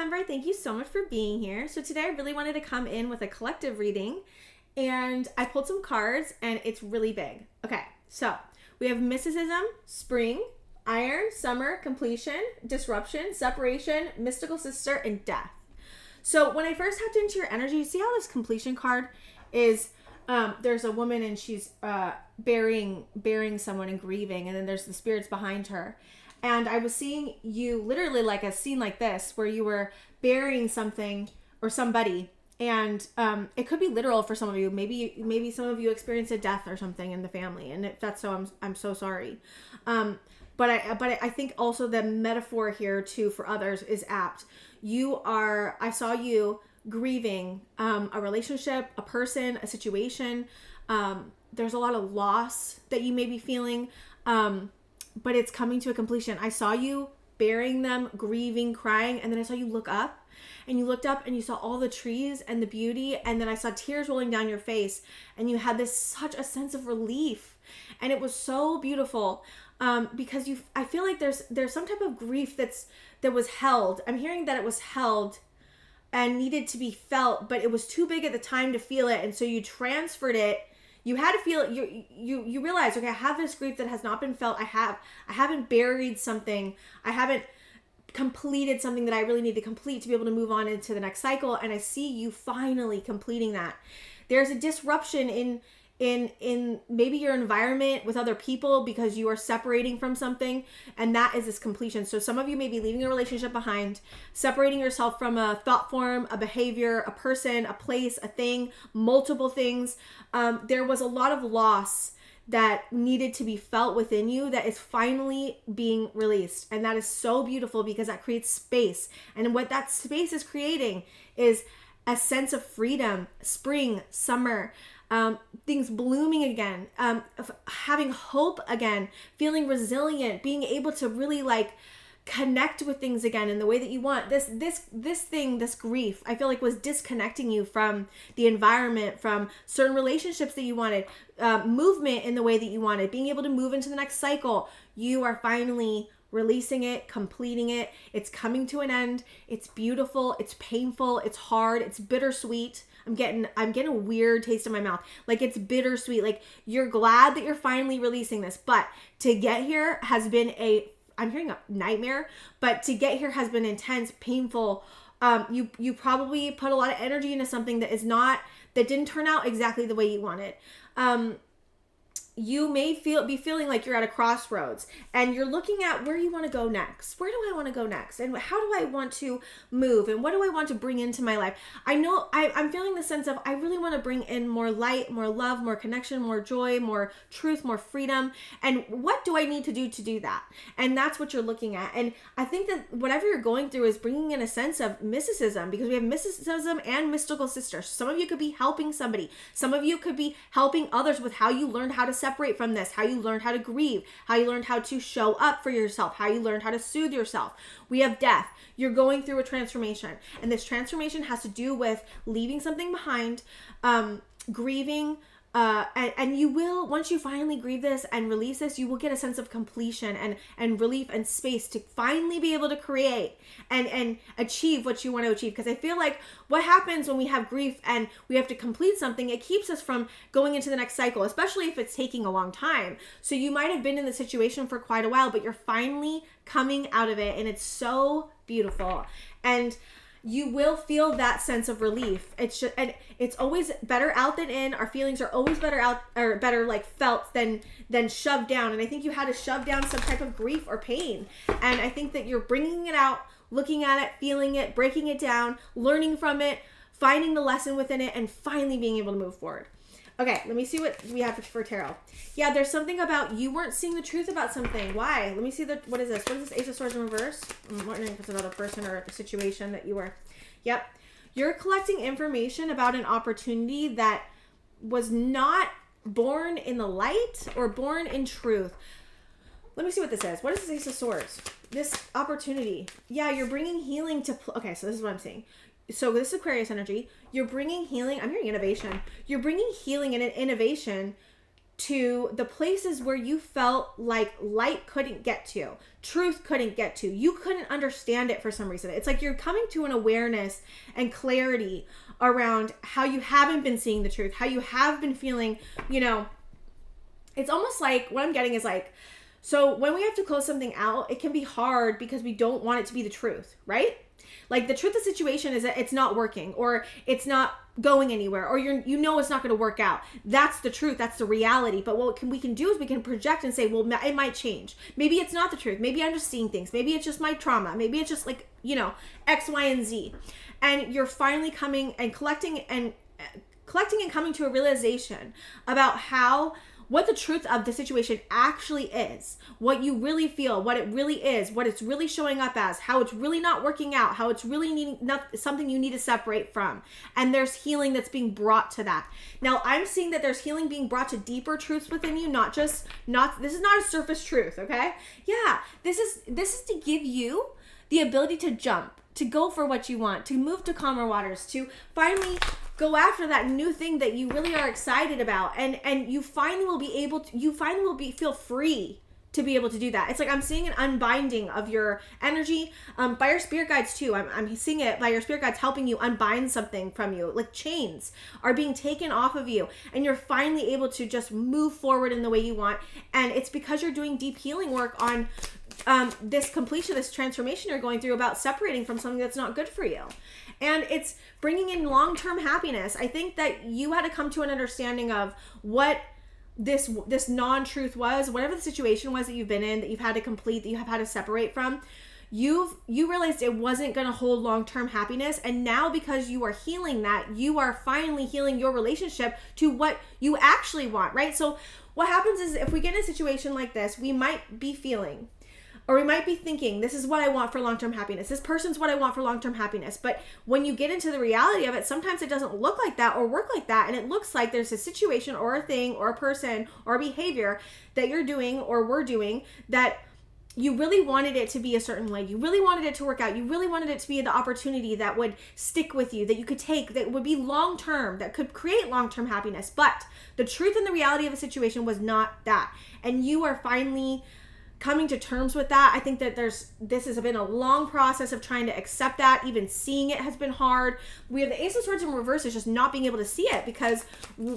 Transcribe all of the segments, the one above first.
Ember. Thank you so much for being here. So today I really wanted to come in with a collective reading, and I pulled some cards and it's really big. Okay, so we have mysticism, spring, iron, summer, completion, disruption, separation, mystical sister, and death. So when I first tapped into your energy, you see how this completion card is, there's a woman and she's burying someone and grieving, and then there's the spirits behind her. And I was seeing you literally like a scene like this where you were burying something or somebody, and it could be literal for some of you. Maybe some of you experienced a death or something in the family, and if that's so, I'm so sorry. But I think also the metaphor here too for others is apt. I saw you grieving a relationship, a person, a situation. There's a lot of loss that you may be feeling, but it's coming to a completion. I saw you burying them, grieving, crying, and then I saw you look up. And you looked up and you saw all the trees and the beauty, and then I saw tears rolling down your face, and you had such a sense of relief, and it was so beautiful. Because I feel like there's some type of grief that was held. I'm hearing that it was held and needed to be felt, but it was too big at the time to feel it, and so you transferred it. You had to feel it. You realize, okay, I have this grief that has not been felt. I haven't buried something. I haven't completed something that I really need to complete to be able to move on into the next cycle, and I see you finally completing that. There's a disruption in maybe your environment with other people because you are separating from something, and that is this completion. So some of you may be leaving a relationship behind, separating yourself from a thought form, a behavior, a person, a place, a thing, multiple things. There was a lot of loss that needed to be felt within you that is finally being released. And that is so beautiful because that creates space. And what that space is creating is a sense of freedom, spring, summer, things blooming again, having hope again, feeling resilient, being able to really connect with things again in the way that you want. This grief, I feel like was disconnecting you from the environment, from certain relationships that you wanted, movement in the way that you wanted, being able to move into the next cycle. You are finally releasing it, completing it. It's coming to an end. It's beautiful. It's painful. It's hard. It's bittersweet. I'm getting a weird taste in my mouth. Like it's bittersweet. Like you're glad that you're finally releasing this, but to get here has been I'm hearing a nightmare, but to get here has been intense, painful. You probably put a lot of energy into something that didn't turn out exactly the way you wanted. You may be feeling like you're at a crossroads and you're looking at where you want to go next. Where do I want to go next? And how do I want to move? And what do I want to bring into my life? I know I'm feeling the sense of I really want to bring in more light, more love, more connection, more joy, more truth, more freedom. And what do I need to do that? And that's what you're looking at. And I think that whatever you're going through is bringing in a sense of mysticism, because we have mysticism and mystical sisters. Some of you could be helping somebody. Some of you could be helping others with how you learned how to separate from this, how you learned how to grieve, how you learned how to show up for yourself, how you learned how to soothe yourself. We have death. You're going through a transformation, and this transformation has to do with leaving something behind, grieving, and you will, once you finally grieve this and release this, you will get a sense of completion and relief and space to finally be able to create and achieve what you want to achieve. Because I feel like what happens when we have grief and we have to complete something, it keeps us from going into the next cycle, especially if it's taking a long time. So you might have been in the situation for quite a while, but you're finally coming out of it, and it's so beautiful. And you will feel that sense of relief. And it's always better out than in. Our feelings are always better out, or better felt than shoved down. And I think you had to shove down some type of grief or pain. And I think that you're bringing it out, looking at it, feeling it, breaking it down, learning from it, finding the lesson within it, and finally being able to move forward. Okay, let me see what we have for tarot. Yeah, there's something about you weren't seeing the truth about something. Why? Let me see what is this? What is this? Ace of Swords in reverse? I'm wondering if it's another person or a situation that you were. Yep. You're collecting information about an opportunity that was not born in the light or born in truth. Let me see what this is. What is this Ace of Swords? This opportunity. Yeah, you're bringing healing to... Okay, so this is what I'm saying. So this is Aquarius energy. You're bringing healing. I'm hearing innovation. You're bringing healing and an innovation to the places where you felt like light couldn't get to, truth couldn't get to. You couldn't understand it for some reason. It's like you're coming to an awareness and clarity around how you haven't been seeing the truth, how you have been feeling, you know, it's almost like what I'm getting is like, so when we have to close something out, it can be hard because we don't want it to be the truth, right? Like the truth of the situation is that it's not working, or it's not going anywhere, or you know it's not going to work out. That's the truth. That's the reality. But what we can do is we can project and say, well, it might change. Maybe it's not the truth. Maybe I'm just seeing things. Maybe it's just my trauma. Maybe it's just like, you know, X, Y, and Z. And you're finally coming and collecting and coming to a realization about what the truth of the situation actually is, what you really feel, what it really is, what it's really showing up as, how it's really not working out, how it's really something you need to separate from. And there's healing that's being brought to that. Now, I'm seeing that there's healing being brought to deeper truths within you, this is not a surface truth, okay? Yeah, this is to give you the ability to jump, to go for what you want, to move to calmer waters, to finally go after that new thing that you really are excited about, and you finally will feel free to be able to do that. It's like I'm seeing an unbinding of your energy by your spirit guides too. I'm seeing it by your spirit guides helping you unbind something from you. Like chains are being taken off of you, and you're finally able to just move forward in the way you want. And it's because you're doing deep healing work on this completion, this transformation you're going through about separating from something that's not good for you. And it's bringing in long-term happiness. I think that you had to come to an understanding of what this non-truth was, whatever the situation was that you've been in, that you've had to complete, that you have had to separate from. You realized it wasn't going to hold long-term happiness. And now because you are healing that, you are finally healing your relationship to what you actually want, right? So what happens is if we get in a situation like this, we might be feeling, or we might be thinking, this is what I want for long-term happiness. This person's what I want for long-term happiness. But when you get into the reality of it, sometimes it doesn't look like that or work like that. And it looks like there's a situation or a thing or a person or a behavior that you're doing or we're doing that you really wanted it to be a certain way. You really wanted it to work out. You really wanted it to be the opportunity that would stick with you, that you could take, that would be long-term, that could create long-term happiness. But the truth and the reality of the situation was not that. And you are finally coming to terms with that. I think that this has been a long process of trying to accept that. Even seeing it has been hard. We have the Ace of Swords in reverse, is just not being able to see it, because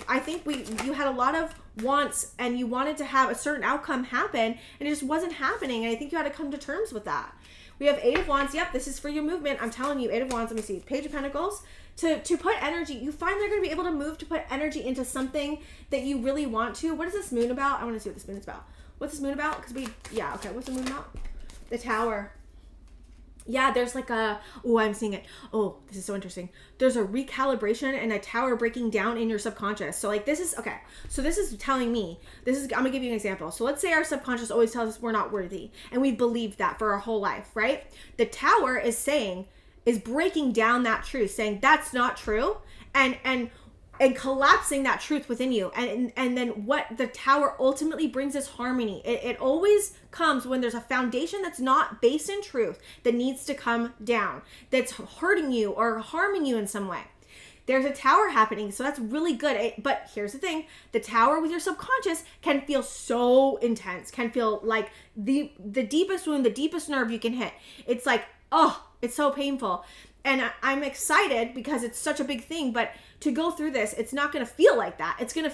I think you had a lot of wants and you wanted to have a certain outcome happen, and it just wasn't happening. And I think you had to come to terms with that. We have Eight of Wands. Yep, this is for your movement. I'm telling you, Eight of Wands. Let me see. Page of Pentacles. To put energy, you find they're going to be able to move to put energy into something that you really want to. What is this moon about? I want to see what this moon is about. What's this moon about? Okay, what's the moon about? The Tower. Yeah, there's like I'm seeing it. Oh, this is so interesting. There's a recalibration and a tower breaking down in your subconscious. So like this is telling me, I'm gonna give you an example. So let's say our subconscious always tells us we're not worthy, and we believed that for our whole life, right? The Tower is breaking down that truth, saying that's not true, and collapsing that truth within you. And then what the Tower ultimately brings is harmony. It always comes when there's a foundation that's not based in truth that needs to come down, that's hurting you or harming you in some way. There's a Tower happening, so that's really good. But here's the thing. The Tower with your subconscious can feel so intense, can feel like the deepest wound, the deepest nerve you can hit. It's like, oh, it's so painful. And I'm excited because it's such a big thing, but to go through this, it's not going to feel like that. It's going to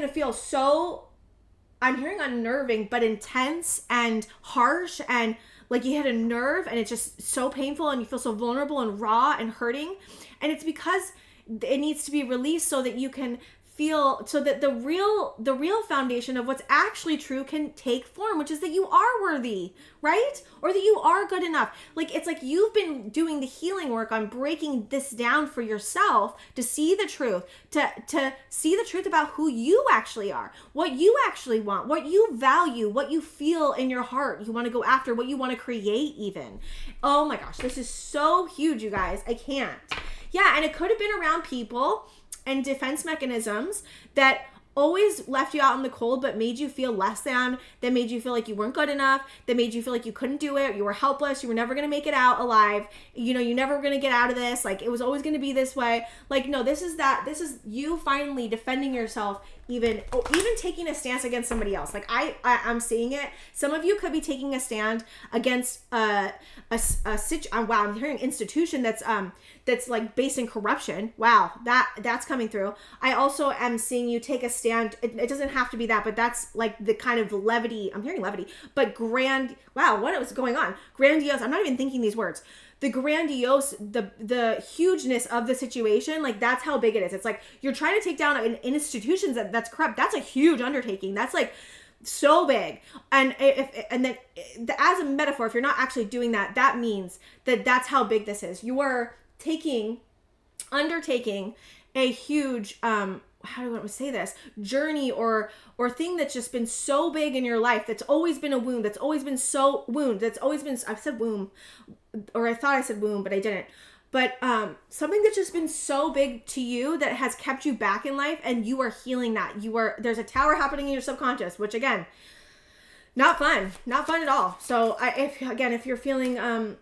feel so, I'm hearing unnerving, but intense and harsh, and like you hit a nerve and it's just so painful and you feel so vulnerable and raw and hurting. And it's because it needs to be released so that you can feel, so that the real foundation of what's actually true can take form, which is that you are worthy, right? Or that you are good enough. Like, it's like you've been doing the healing work on breaking this down for yourself to see the truth, to see the truth about who you actually are, what you actually want, what you value, what you feel in your heart you want to go after, what you want to create even. Oh my gosh, this is so huge, you guys. I can't. Yeah, and it could have been around people and defense mechanisms that always left you out in the cold, but made you feel less than, that made you feel like you weren't good enough, that made you feel like you couldn't do it, you were helpless, you were never going to make it out alive, you know, you never were going to get out of this, like it was always going to be this way. Like, no, this is you finally defending yourself, even taking a stance against somebody else. Like I'm seeing it. Some of you could be taking a stand against wow, I'm hearing institution that's like based in corruption. Wow, that's coming through. I also am seeing you take a stand. It doesn't have to be that, but that's like the kind of levity. I'm hearing levity, but wow, what was going on? Grandiose. I'm not even thinking these words. The grandiose, the hugeness of the situation, like that's how big it is. It's like you're trying to take down an institutions that's corrupt. That's a huge undertaking. That's like so big. And then as a metaphor, if you're not actually doing that, that means that's how big this is. You are undertaking a huge how do I want to say this, journey or thing that's just been so big in your life, that's always been a wound, that's always been I've said womb, or I thought I said womb, but I didn't. But something that's just been so big to you that has kept you back in life, and you are healing that. There's a tower happening in your subconscious, which again, not fun at all. So if you're feeling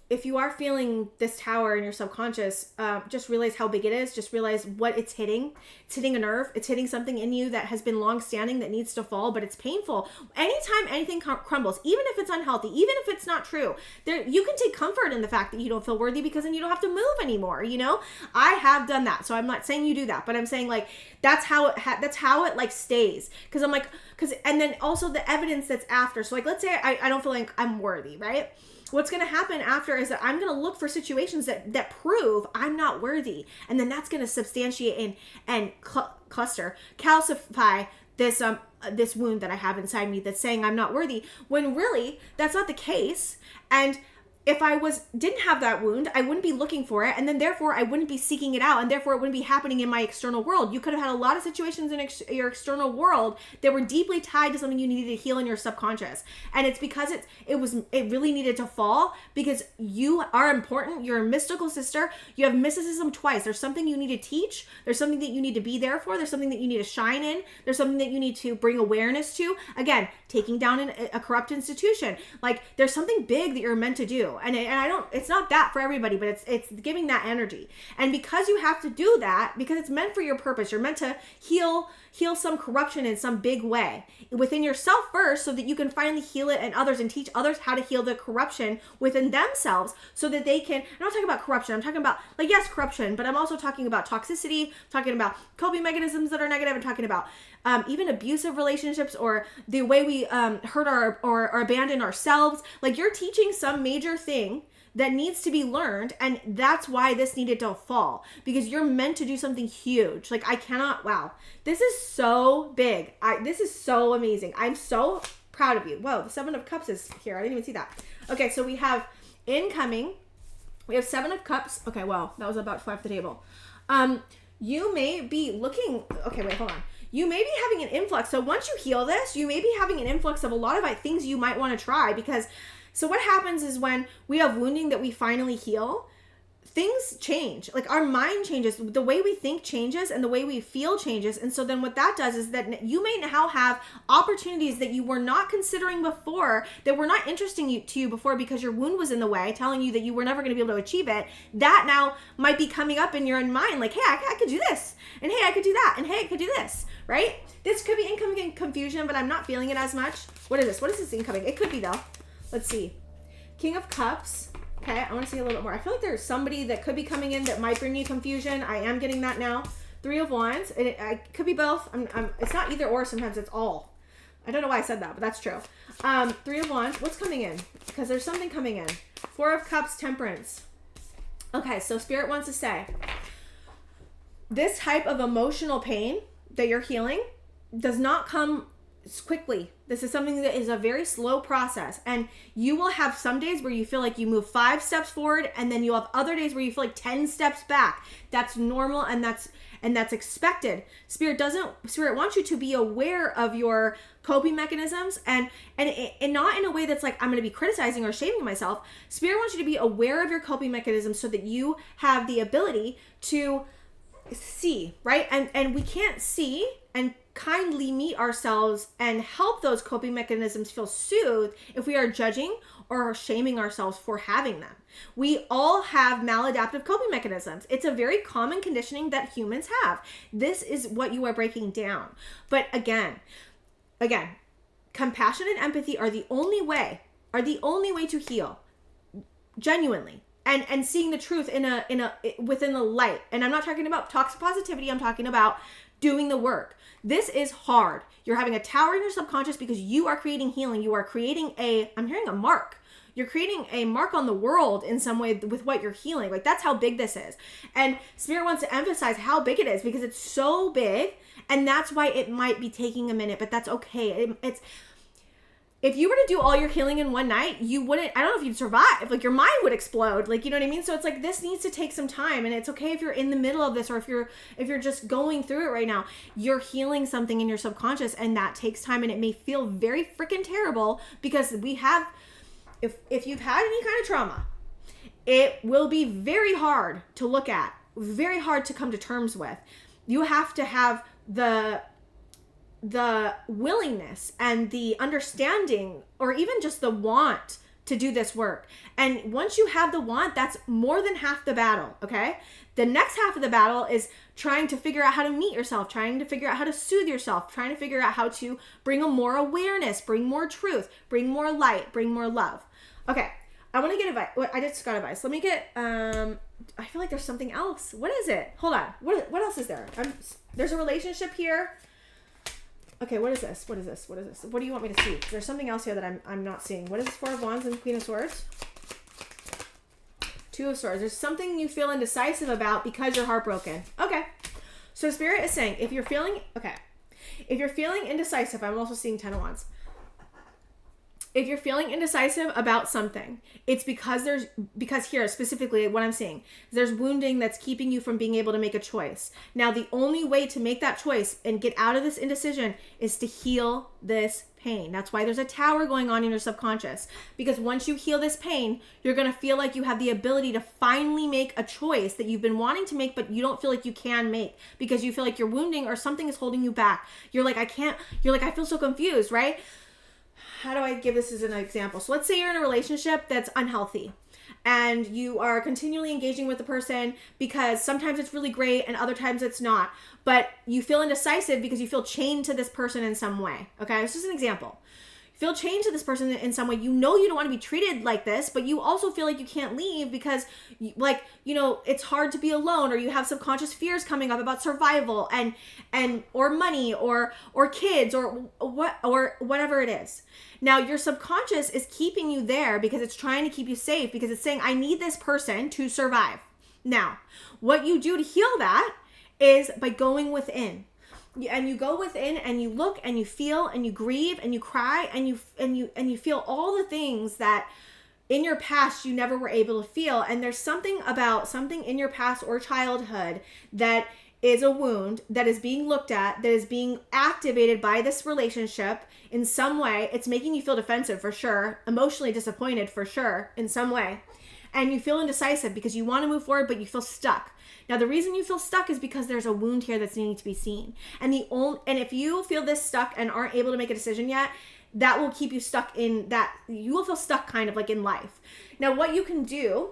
if you are feeling this tower in your subconscious, just realize how big it is. Just realize what it's hitting. It's hitting a nerve. It's hitting something in you that has been long-standing that needs to fall, but it's painful. Anytime anything crumbles, even if it's unhealthy, even if it's not true, you can take comfort in the fact that you don't feel worthy, because then you don't have to move anymore. You know, I have done that, so I'm not saying you do that, but I'm saying like that's how it like stays. And then also the evidence that's after. So like, let's say I don't feel like I'm worthy, right? What's going to happen after is that I'm going to look for situations that prove I'm not worthy. And then that's going to substantiate and calcify this wound that I have inside me that's saying I'm not worthy, when really that's not the case. And if I didn't have that wound, I wouldn't be looking for it, and then therefore I wouldn't be seeking it out, and therefore it wouldn't be happening in my external world. You could have had a lot of situations in your external world that were deeply tied to something you needed to heal in your subconscious, and it's because it really needed to fall, because you are important. You're a mystical sister. You have mysticism twice. There's something you need to teach. There's something that you need to be there for. There's something that you need to shine in. There's something that you need to bring awareness to. Again, taking down a corrupt institution. Like there's something big that you're meant to do. And it's not that for everybody, but it's giving that energy. And because you have to do that, because it's meant for your purpose, you're meant to heal some corruption in some big way within yourself first, so that you can finally heal it in others and teach others how to heal the corruption within themselves, so that they can. I'm not talking about corruption. I'm talking about, like, yes, corruption, but I'm also talking about toxicity, talking about coping mechanisms that are negative, and talking about even abusive relationships, or the way we hurt or abandon ourselves. Like, you're teaching some major thing that needs to be learned, and that's why this needed to fall, because you're meant to do something huge. Like, wow, this is so big. This is so amazing. I'm so proud of you. Whoa, the 7 of Cups is here. I didn't even see that. Okay, so we have incoming. We have 7 of Cups. Okay, wow, that was about to fly off the table. You may be looking. Okay, wait, hold on. You may be having an influx. So once you heal this, you may be having an influx of a lot of things you might want to try, because so what happens is when we have wounding that we finally heal, things change. Like, our mind changes, the way we think changes, and the way we feel changes. And so then what that does is that you may now have opportunities that you were not considering before, that were not interesting to you before, because your wound was in the way, telling you that you were never going to be able to achieve it. That now might be coming up in your mind, like, hey, I could do this, and hey, I could do that, and hey, I could do this, right? This could be incoming confusion, but I'm not feeling it as much. What is this? What is this incoming? It could be, though. Let's see. King of Cups. Okay, I want to see a little bit more. I feel like there's somebody that could be coming in that might bring you confusion. I am getting that now. 3 of Wands. It could be both. It's not either or. Sometimes it's all. I don't know why I said that, but that's true. 3 of Wands. What's coming in? Because there's something coming in. 4 of Cups, Temperance. Okay, so Spirit wants to say, this type of emotional pain that you're healing does not come quickly. This is something that is a very slow process, and you will have some days where you feel like you move 5 steps forward, and then you'll have other days where you feel like 10 steps back. That's normal, and that's expected. Spirit wants you to be aware of your coping mechanisms, and not in a way that's like, I'm going to be criticizing or shaming myself. Spirit wants you to be aware of your coping mechanisms so that you have the ability to see, right? And we can't see and kindly meet ourselves and help those coping mechanisms feel soothed if we are judging or shaming ourselves for having them. We all have maladaptive coping mechanisms. It's a very common conditioning that humans have. This is what you are breaking down. But again, compassion and empathy are the only way to heal genuinely. And seeing the truth within the light. And I'm not talking about toxic positivity. I'm talking about doing the work. This is hard. You're having a tower in your subconscious because you are creating healing. You are creating I'm hearing a mark. You're creating a mark on the world in some way with what you're healing. Like, that's how big this is. And Spirit wants to emphasize how big it is because it's so big. And that's why it might be taking a minute, but that's okay. If you were to do all your healing in one night, I don't know if you'd survive. Like, your mind would explode. Like, you know what I mean? So it's like, this needs to take some time, and it's okay if you're in the middle of this, or if you're just going through it right now. You're healing something in your subconscious, and that takes time, and it may feel very freaking terrible because if you've had any kind of trauma, it will be very hard to look at, very hard to come to terms with. You have to have the willingness and the understanding, or even just the want to do this work. And once you have the want, that's more than half the battle, okay? The next half of the battle is trying to figure out how to meet yourself, trying to figure out how to soothe yourself, trying to figure out how to bring more awareness, bring more truth, bring more light, bring more love. Okay, I want to get advice. I just got advice. Let me get, I feel like there's something else. What is it? Hold on. What else is there? There's a relationship here. Okay, what is this? What do you want me to see? There's something else here that I'm not seeing. What is this? Four of Wands and Queen of Swords? Two of Swords. There's something you feel indecisive about because you're heartbroken. Okay. So Spirit is saying, if you're feeling indecisive, I'm also seeing Ten of Wands. If you're feeling indecisive about something, it's because here specifically what I'm seeing, there's wounding that's keeping you from being able to make a choice. Now, the only way to make that choice and get out of this indecision is to heal this pain. That's why there's a tower going on in your subconscious, because once you heal this pain, you're going to feel like you have the ability to finally make a choice that you've been wanting to make, but you don't feel like you can make because you feel like you're wounding or something is holding you back. You're like, I feel so confused, right? How do I give this as an example? So let's say you're in a relationship that's unhealthy and you are continually engaging with the person because sometimes it's really great and other times it's not, but you feel indecisive because you feel chained to this person in some way. Okay, this is an example. You feel chained to this person in some way. You know you don't want to be treated like this, but you also feel like you can't leave because it's hard to be alone, or you have subconscious fears coming up about survival and or money or kids or whatever it is. Now, your subconscious is keeping you there because it's trying to keep you safe, because it's saying, I need this person to survive. Now, what you do to heal that is by going within. And you go within and you look and you feel and you grieve and you cry and you feel all the things that in your past you never were able to feel. And there's something in your past or childhood that is a wound that is being looked at, that is being activated by this relationship in some way. It's making you feel defensive for sure, emotionally disappointed for sure in some way. And you feel indecisive because you want to move forward, but you feel stuck. Now, the reason you feel stuck is because there's a wound here that's needing to be seen. And if you feel this stuck and aren't able to make a decision yet, that will keep you stuck in that. You will feel stuck kind of like in life. Now, what you can do,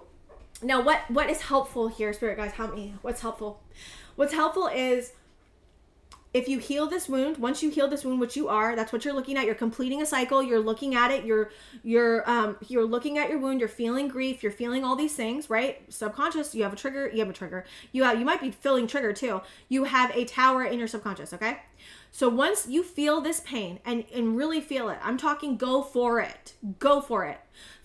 what is helpful here, Spirit guys, help me. What's helpful? What's helpful is if you heal this wound, once you heal this wound, which you are, that's what you're looking at. You're completing a cycle. You're looking at it. You're looking at your wound. You're feeling grief. You're feeling all these things, right? Subconscious. You have a trigger. You might be feeling triggered too. You have a tower in your subconscious. Okay. So once you feel this pain and really feel it, I'm talking go for it. Go for it.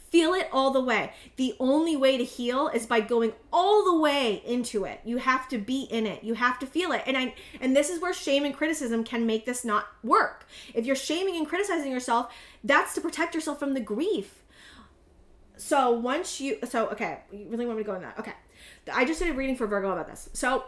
Feel it all the way. The only way to heal is by going all the way into it. You have to be in it. You have to feel it. And this is where shame and criticism can make this not work. If you're shaming and criticizing yourself, that's to protect yourself from the grief. Okay, you really want me to go in that? Okay. I just did a reading for Virgo about this. So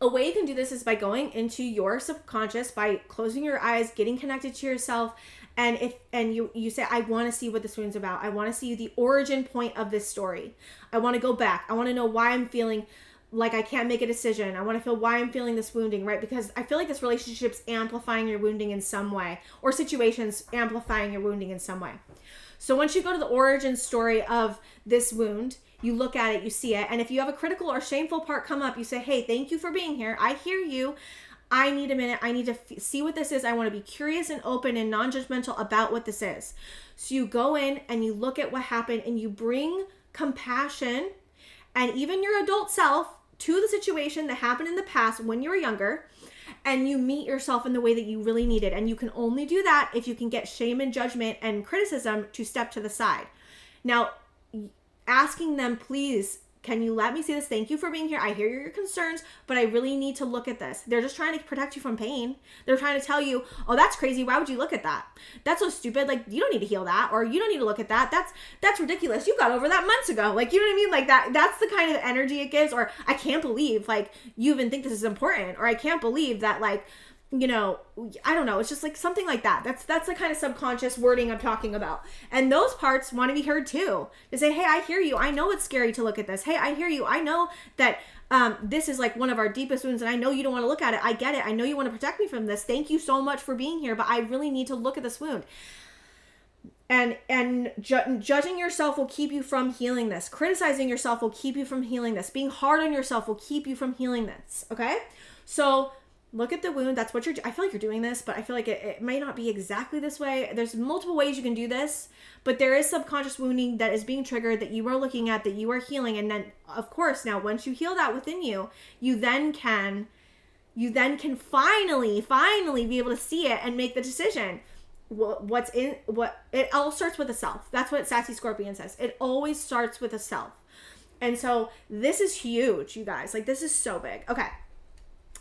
a way you can do this is by going into your subconscious, by closing your eyes, getting connected to yourself. And you say, I want to see what this wound's about. I want to see the origin point of this story. I want to go back. I want to know why I'm feeling like I can't make a decision. I want to feel why I'm feeling this wounding, right? Because I feel like this relationship's amplifying your wounding in some way, or situations amplifying your wounding in some way. So once you go to the origin story of this wound, you look at it, you see it. And if you have a critical or shameful part come up, you say, hey, thank you for being here. I hear you. I need a minute. I need to see what this is. I want to be curious and open and non-judgmental about what this is. So you go in and you look at what happened and you bring compassion and even your adult self to the situation that happened in the past when you were younger, and you meet yourself in the way that you really needed. And you can only do that if you can get shame and judgment and criticism to step to the side. Now, asking them, please, can you let me see this? Thank you for being here. I hear your concerns, but I really need to look at this. They're just trying to protect you from pain. They're trying to tell you, oh, that's crazy. Why would you look at that? That's so stupid. Like, you don't need to heal that, or you don't need to look at that. That's ridiculous. You got over that months ago. Like, you know what I mean? Like that's the kind of energy it gives. Or I can't believe like you even think this is important, or I can't believe that like, you know, I don't know. It's just like something like that. That's the kind of subconscious wording I'm talking about. And those parts want to be heard too. To say, hey, I hear you. I know it's scary to look at this. Hey, I hear you. I know that this is like one of our deepest wounds, and I know you don't want to look at it. I get it. I know you want to protect me from this. Thank you so much for being here, but I really need to look at this wound. And judging yourself will keep you from healing this. Criticizing yourself will keep you from healing this. Being hard on yourself will keep you from healing this. Okay? So look at the wound. That's what I feel like you're doing this, but I feel like it might not be exactly this way. There's multiple ways you can do this, but there is subconscious wounding that is being triggered that you are looking at, that you are healing. And then of course, now once you heal that within you, you then can finally be able to see it and make the decision. It all starts with a self. That's what Sassy Scorpion says. It always starts with a self. And so this is huge, you guys. Like, this is so big. Okay.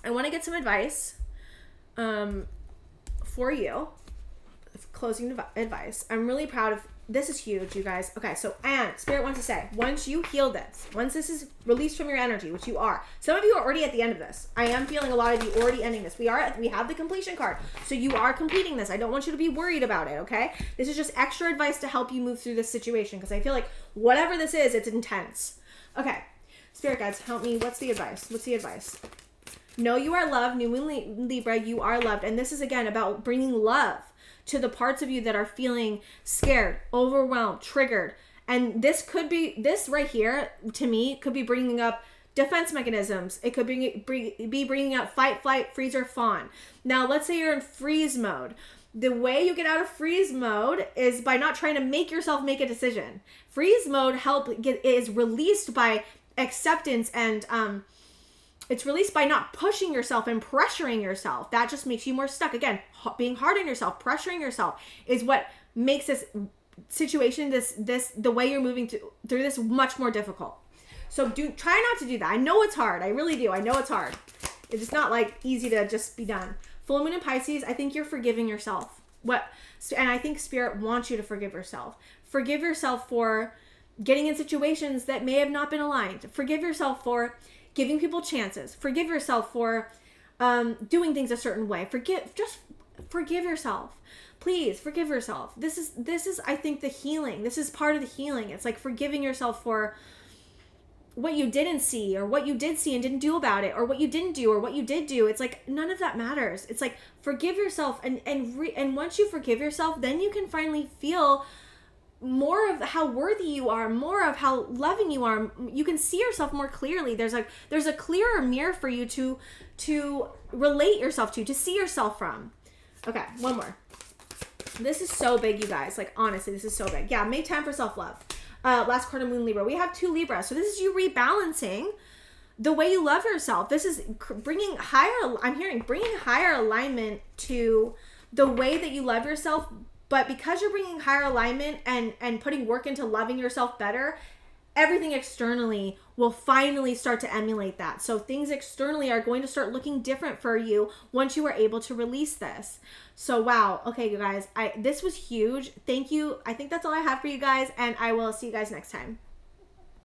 I want to get some advice for you. Closing advice. I'm really proud of this. Is huge, you guys. Okay, so and Spirit wants to say, once you heal this, once this is released from your energy, which you are. Some of you are already at the end of this. I am feeling a lot of you already ending this. We have the completion card. So you are completing this. I don't want you to be worried about it, okay? This is just extra advice to help you move through this situation, because I feel like whatever this is, it's intense. Okay. Spirit guides, help me. What's the advice? Know you are loved. New Moon Libra, you are loved. And this is, again, about bringing love to the parts of you that are feeling scared, overwhelmed, triggered. And this right here, to me, could be bringing up defense mechanisms. It could be bringing up fight, flight, freeze, or fawn. Now, let's say you're in freeze mode. The way you get out of freeze mode is by not trying to make yourself make a decision. Freeze mode is released by acceptance, and it's released by not pushing yourself and pressuring yourself. That just makes you more stuck. Again, being hard on yourself, pressuring yourself is what makes this situation, the way you're moving through this much more difficult. So try not to do that. I know it's hard. I really do. I know it's hard. It's not like easy to just be done. Full moon in Pisces, I think you're forgiving yourself. And I think Spirit wants you to forgive yourself. Forgive yourself for getting in situations that may have not been aligned. Forgive yourself for giving people chances. Forgive yourself for doing things a certain way. Forgive yourself. Please forgive yourself. This is I think the healing. This is part of the healing. It's like forgiving yourself for what you didn't see, or what you did see and didn't do about it, or what you didn't do or what you did do. It's like none of that matters. It's like forgive yourself, and once you forgive yourself, then you can finally feel more of how worthy you are, more of how loving you are. You can see yourself more clearly. There's a clearer mirror for you to relate yourself to see yourself from. Okay, one more. This is so big, you guys. Like, honestly, this is so big. Yeah, make time for self-love. Last quarter moon Libra. We have 2 Libra. So this is you rebalancing the way you love yourself. This is bringing higher alignment to the way that you love yourself. But because you're bringing higher alignment and putting work into loving yourself better, everything externally will finally start to emulate that. So things externally are going to start looking different for you once you are able to release this. So wow. Okay, you guys, this was huge. Thank you. I think that's all I have for you guys, and I will see you guys next time.